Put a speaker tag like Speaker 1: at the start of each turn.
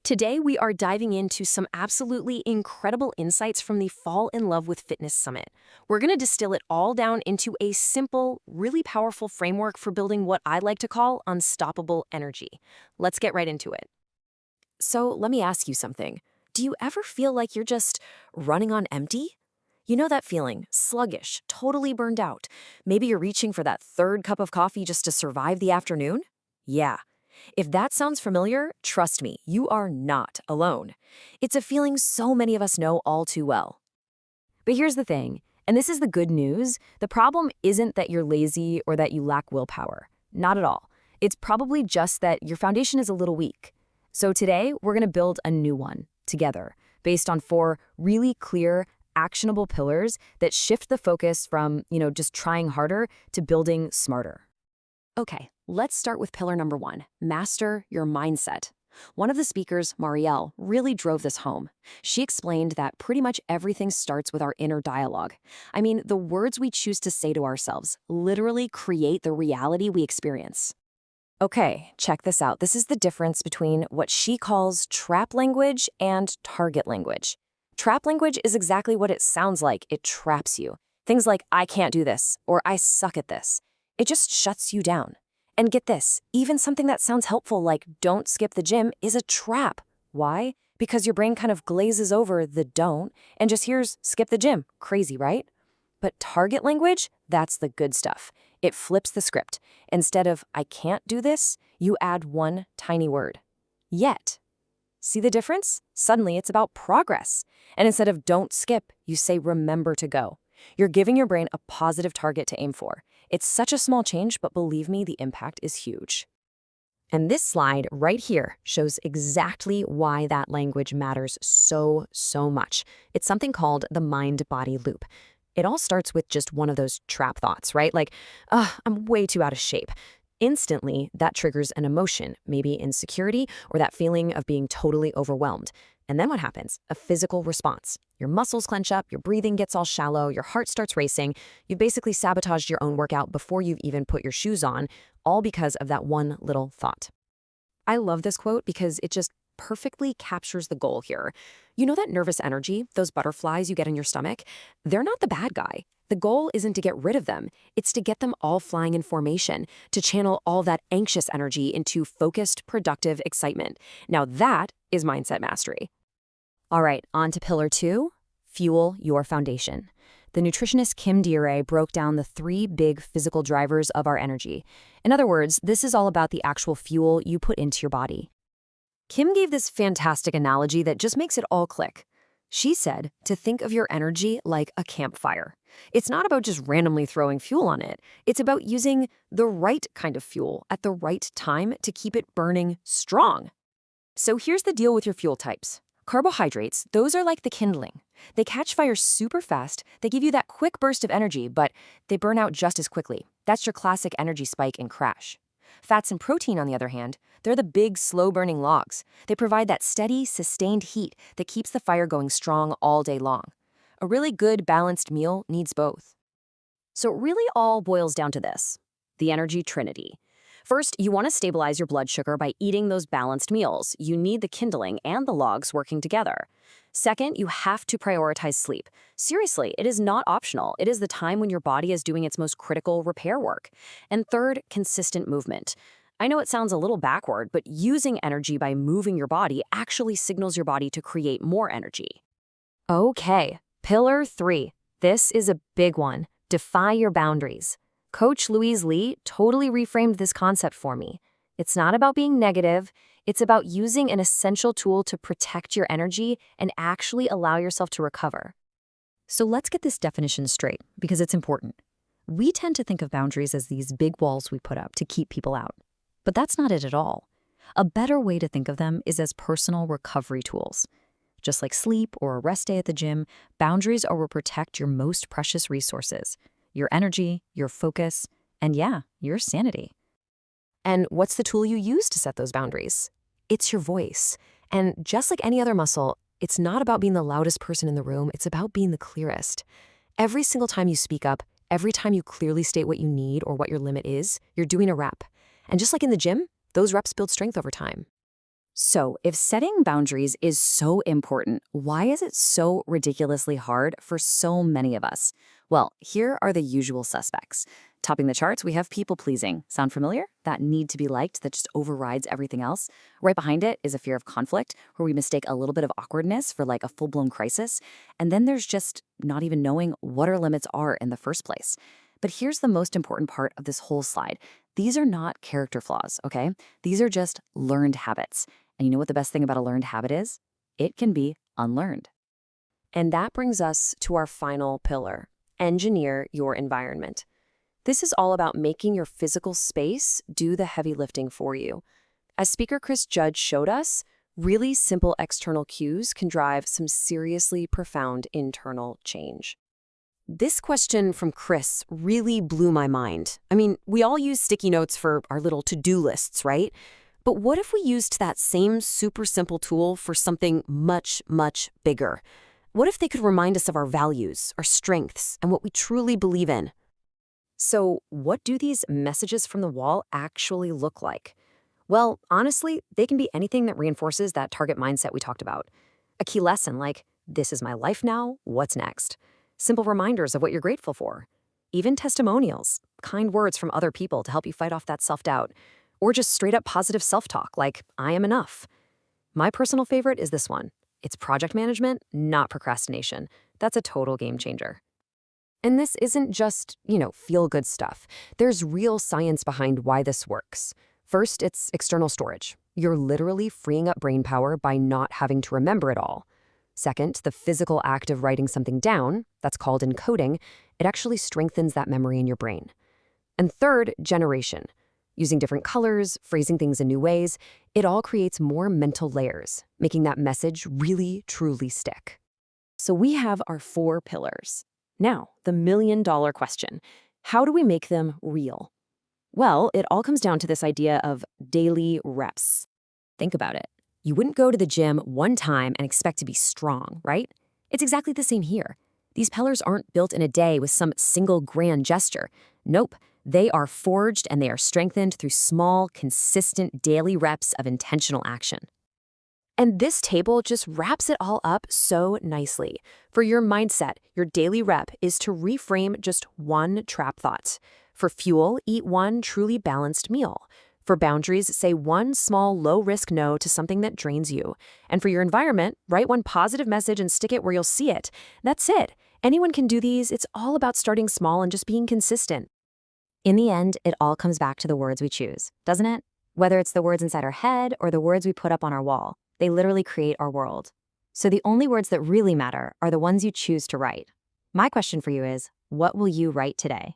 Speaker 1: Today, we are diving into some absolutely incredible insights from the Fall in Love with Fitness Summit. We're going to distill it all down into a simple, really powerful framework for building what I like to call unstoppable energy. Let's get right into it. So, let me ask you something. Do you ever feel like you're just running on empty? You know that feeling, sluggish, totally burned out. Maybe you're reaching for that third cup of coffee just to survive the afternoon? Yeah. If that sounds familiar, trust me, you are not alone. It's a feeling so many of us know all too well. But here's the thing, and this is the good news, the problem isn't that you're lazy or that you lack willpower. Not at all. It's probably just that your foundation is a little weak. So today, we're going to build a new one, together, based on 4 really clear, actionable pillars that shift the focus from, just trying harder to building smarter. Okay, let's start with pillar number 1, master your mindset. One of the speakers, Marielle, really drove this home. She explained that pretty much everything starts with our inner dialogue. I mean, the words we choose to say to ourselves literally create the reality we experience. Okay, check this out. This is the difference between what she calls trap language and target language. Trap language is exactly what it sounds like. It traps you. Things like, I can't do this, or I suck at this. It just shuts you down. And get this, even something that sounds helpful like don't skip the gym is a trap. Why? Because your brain kind of glazes over the don't and just hears skip the gym. Crazy, right? But target language, that's the good stuff. It flips the script. Instead of I can't do this, you add one tiny word. Yet. See the difference? Suddenly it's about progress. And instead of don't skip, you say remember to go. You're giving your brain a positive target to aim for. It's such a small change, but believe me, the impact is huge. And this slide right here shows exactly why that language matters so much. It's something called the mind-body loop. It all starts with just one of those trap thoughts, right? Like, I'm way too out of shape. Instantly, that triggers an emotion, maybe insecurity or that feeling of being totally overwhelmed. And then what happens? A physical response. Your muscles clench up, your breathing gets all shallow, your heart starts racing. You've basically sabotaged your own workout before you've even put your shoes on, all because of that one little thought. I love this quote because it just perfectly captures the goal here. You know that nervous energy, those butterflies you get in your stomach? They're not the bad guy. The goal isn't to get rid of them. It's to get them all flying in formation, to channel all that anxious energy into focused, productive excitement. Now that is mindset mastery. All right, on to pillar 2, fuel your foundation. The nutritionist Kim Deere broke down the 3 big physical drivers of our energy. In other words, this is all about the actual fuel you put into your body. Kim gave this fantastic analogy that just makes it all click. She said to think of your energy like a campfire. It's not about just randomly throwing fuel on it. It's about using the right kind of fuel at the right time to keep it burning strong. So here's the deal with your fuel types. Carbohydrates, those are like the kindling. They catch fire super fast, they give you that quick burst of energy, but they burn out just as quickly. That's your classic energy spike and crash. Fats and protein, on the other hand, they're the big, slow-burning logs. They provide that steady, sustained heat that keeps the fire going strong all day long. A really good, balanced meal needs both. So it really all boils down to this, the Energy Trinity. First, you want to stabilize your blood sugar by eating those balanced meals. You need the kindling and the logs working together. Second, you have to prioritize sleep. Seriously, it is not optional. It is the time when your body is doing its most critical repair work. And third, consistent movement. I know it sounds a little backward, but using energy by moving your body actually signals your body to create more energy. Okay, pillar 3. This is a big one. Defy your boundaries. Coach Louise Lee totally reframed this concept for me. It's not about being negative. It's about using an essential tool to protect your energy and actually allow yourself to recover. So let's get this definition straight, because it's important. We tend to think of boundaries as these big walls we put up to keep people out. But that's not it at all. A better way to think of them is as personal recovery tools. Just like sleep or a rest day at the gym, boundaries are what protect your most precious resources. Your energy, your focus, and yeah, your sanity. And what's the tool you use to set those boundaries? It's your voice. And just like any other muscle, it's not about being the loudest person in the room, it's about being the clearest. Every single time you speak up, every time you clearly state what you need or what your limit is, you're doing a rep. And just like in the gym, those reps build strength over time.
Speaker 2: So, if setting boundaries is so important, why is it so ridiculously hard for so many of us? Well, here are the usual suspects. Topping the charts, we have people pleasing. Sound familiar? That need to be liked that just overrides everything else. Right behind it is a fear of conflict, where we mistake a little bit of awkwardness for like a full blown crisis. And then there's just not even knowing what our limits are in the first place. But here's the most important part of this whole slide. These are not character flaws, okay? These are just learned habits. And you know what the best thing about a learned habit is? It can be unlearned.
Speaker 1: And that brings us to our final pillar: engineer your environment. This is all about making your physical space do the heavy lifting for you. As Speaker Chris Judge showed us, really simple external cues can drive some seriously profound internal change. This question from Chris really blew my mind. I mean, we all use sticky notes for our little to-do lists, right? But what if we used that same super simple tool for something much, much bigger? What if they could remind us of our values, our strengths, and what we truly believe in?
Speaker 2: So, what do these messages from the wall actually look like? Well, honestly, they can be anything that reinforces that target mindset we talked about. A key lesson like, this is my life now, what's next? Simple reminders of what you're grateful for. Even testimonials, kind words from other people to help you fight off that self-doubt. Or just straight up positive self-talk like, I am enough. My personal favorite is this one. It's project management, not procrastination. That's a total game changer.
Speaker 1: And this isn't just, feel-good stuff. There's real science behind why this works. First, it's external storage. You're literally freeing up brain power by not having to remember it all. Second, the physical act of writing something down, that's called encoding, it actually strengthens that memory in your brain. And third, generation. Using different colors, phrasing things in new ways, it all creates more mental layers, making that message really, truly stick. So we have our 4 pillars. Now, the million-dollar question: how do we make them real? Well, it all comes down to this idea of daily reps. Think about it. You wouldn't go to the gym one time and expect to be strong, right? It's exactly the same here. These pillars aren't built in a day with some single grand gesture. Nope. They are forged and they are strengthened through small, consistent daily reps of intentional action. And this table just wraps it all up so nicely. For your mindset, your daily rep is to reframe just one trap thought. For fuel, eat one truly balanced meal. For boundaries, say one small, low-risk no to something that drains you. And for your environment, write one positive message and stick it where you'll see it. That's it. Anyone can do these. It's all about starting small and just being consistent.
Speaker 2: In the end, it all comes back to the words we choose, doesn't it? Whether it's the words inside our head or the words we put up on our wall, they literally create our world. So the only words that really matter are the ones you choose to write. My question for you is, what will you write today?